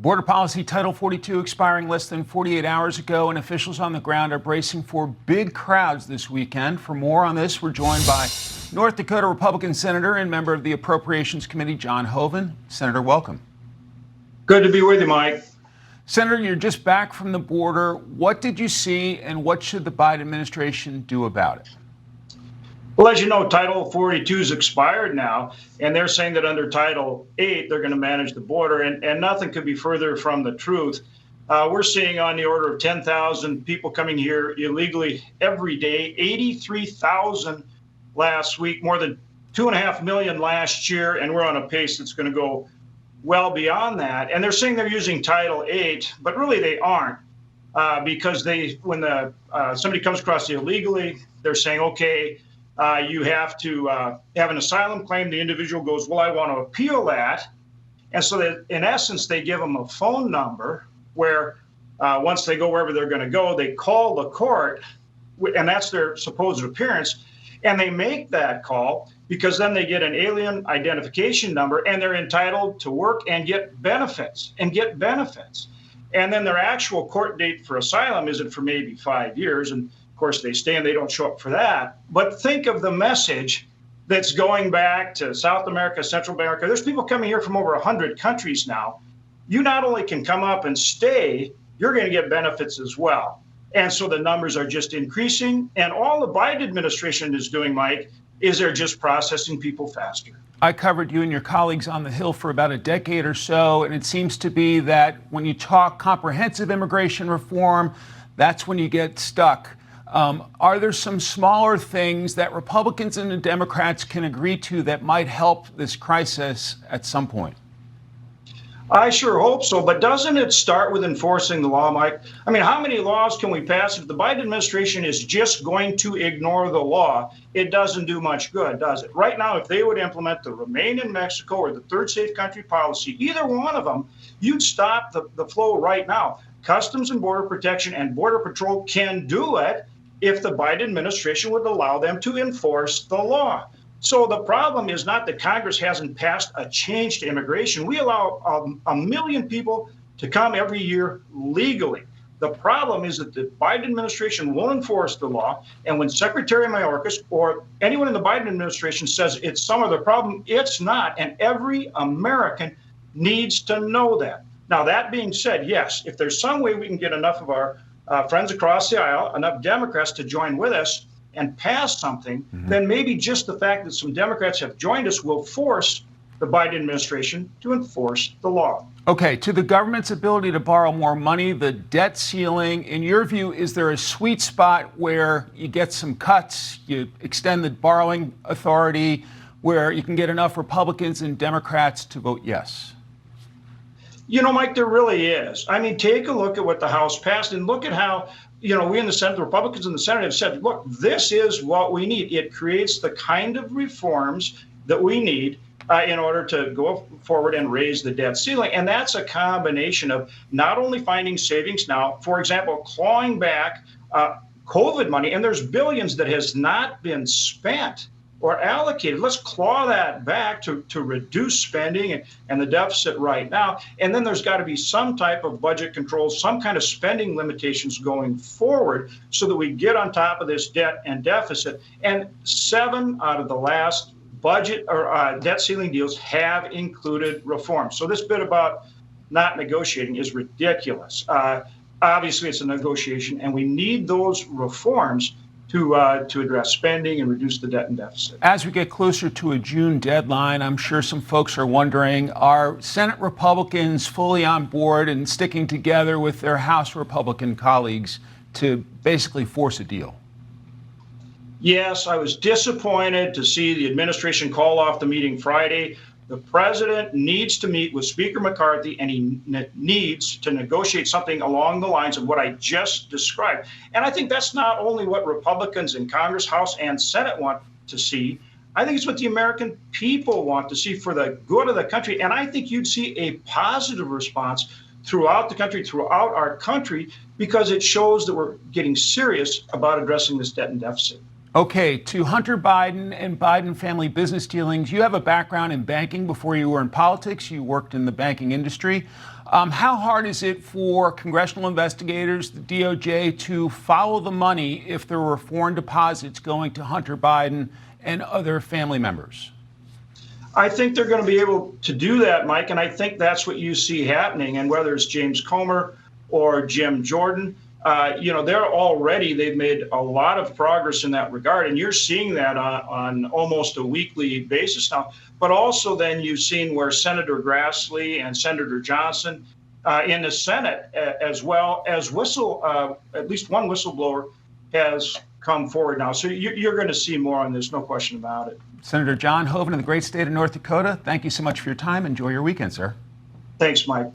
Border policy Title 42 expiring less than 48 hours ago, and officials on the ground are bracing for big crowds this weekend. For more on this, we're joined by North Dakota Republican Senator and member of the Appropriations Committee, John Hoeven. Senator, welcome. Good to be with you, Mike. Senator, you're just back from the border. What did you see, and what should the Biden administration do about it? Well, as you know, Title 42 is expired now, and they're saying that under Title 8, they're going to manage the border, and nothing could be further from the truth. We're seeing on the order of 10,000 people coming here illegally every day, 83,000 last week, more than 2.5 million last year, and we're on a pace that's going to go well beyond that. And they're saying they're using Title 8, but really they aren't, because when somebody comes across illegally, they're saying, okay, you have to have an asylum claim. The individual goes, well, I want to appeal that. And so that, in essence, they give them a phone number where once they go wherever they're going to go, they call the court, and that's their supposed appearance. And they make that call because then they get an alien identification number, and they're entitled to work and get benefits. And then their actual court date for asylum isn't for maybe 5 years. And of course, they stay and they don't show up for that. But think of the message that's going back to South America, Central America. There's people coming here from over 100 countries now. You not only can come up and stay, you're going to get benefits as well. And so the numbers are just increasing. And all the Biden administration is doing, Mike, is they're just processing people faster. I covered you and your colleagues on the Hill for about a decade or so, and it seems to be that when you talk comprehensive immigration reform, that's when you get stuck. Are there some smaller things that Republicans and the Democrats can agree to that might help this crisis at some point? I sure hope so, but doesn't it start with enforcing the law, Mike? I mean, how many laws can we pass if the Biden administration is just going to ignore the law? It doesn't do much good, does it? Right now, if they would implement the Remain in Mexico or the Third Safe Country policy, either one of them, you'd stop the flow right now. Customs and Border Protection and Border Patrol can do it if the Biden administration would allow them to enforce the law. So the problem is not that Congress hasn't passed a change to immigration. We allow a million people to come every year legally. The problem is that the Biden administration won't enforce the law. And when Secretary Mayorkas or anyone in the Biden administration says it's some other problem, it's not. And every American needs to know that. Now, that being said, yes, if there's some way we can get enough of our friends across the aisle, enough Democrats to join with us and pass something, then maybe just the fact that some Democrats have joined us will force the Biden administration to enforce the law. Okay, to the government's ability to borrow more money, the debt ceiling, in your view, is there a sweet spot where you get some cuts, you extend the borrowing authority, where you can get enough Republicans and Democrats to vote yes? You know, Mike, there really is. I mean, take a look at what the House passed and look at how, we in the Senate, the Republicans in the Senate have said, look, this is what we need. It creates the kind of reforms that we need in order to go forward and raise the debt ceiling. And that's a combination of not only finding savings now, for example, clawing back COVID money, and there's billions that has not been spent or allocated. Let's claw that back to reduce spending and the deficit right now. And then there's got to be some type of budget control, some kind of spending limitations going forward so that we get on top of this debt and deficit. And 7 out of the last budget or debt ceiling deals have included reform. So this bit about not negotiating is ridiculous. Obviously, it's a negotiation, and we need those reforms to address spending and reduce the debt and deficit. As we get closer to a June deadline, I'm sure some folks are wondering, are Senate Republicans fully on board and sticking together with their House Republican colleagues to basically force a deal? Yes, I was disappointed to see the administration call off the meeting Friday. The president needs to meet with Speaker McCarthy, and he needs to negotiate something along the lines of what I just described. And I think that's not only what Republicans in Congress, House, and Senate want to see. I think it's what the American people want to see for the good of the country. And I think you'd see a positive response throughout the country, throughout our country, because it shows that we're getting serious about addressing this debt and deficit. Okay, to Hunter Biden and Biden family business dealings, you have a background in banking before you were in politics. You worked in the banking industry. How hard is it for congressional investigators, the DOJ, to follow the money if there were foreign deposits going to Hunter Biden and other family members? I think they're going to be able to do that, Mike, and I think that's what you see happening. And whether it's James Comer or Jim Jordan, they've made a lot of progress in that regard, and you're seeing that on almost a weekly basis now. But also then you've seen where Senator Grassley and Senator Johnson in the Senate, as well as at least one whistleblower has come forward now. So you're going to see more on this, no question about it. Senator John Hoeven of the great state of North Dakota, thank you so much for your time. Enjoy your weekend, sir. Thanks, Mike.